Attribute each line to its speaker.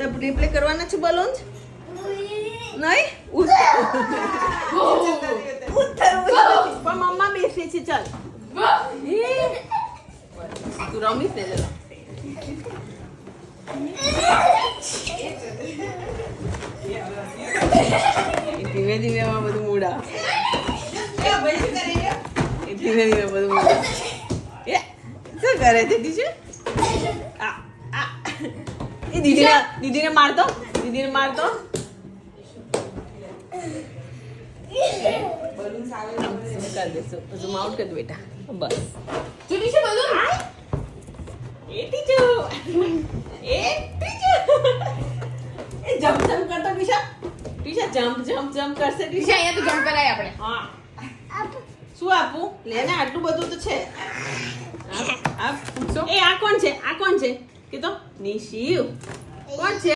Speaker 1: તો રિપ્લે કરવાના છે બલૂન નહીં પણ મમ્મા બેસે છે ચાલ તું રમીશ ને જરા ધીમે ધીમે માં બધું મૂડા ધીમે ધીમે બધું મૂડા શું કરે છે દીદી એ દીદીને મારતો કરી દેશો ઝૂમ આઉટ કરી દો બેટા બસ
Speaker 2: ચૂડી છે બધું
Speaker 1: એ ટીચર એ જમ્પ કરતો ટીશા જમ્પ કરશે
Speaker 2: ટીશા અહીંયા તો જમ્પ કરાય આપણે
Speaker 1: હા શું આપું લેને આટલું બધું તો છે આ કોણ છે કે તો નિશિવ કોણ છે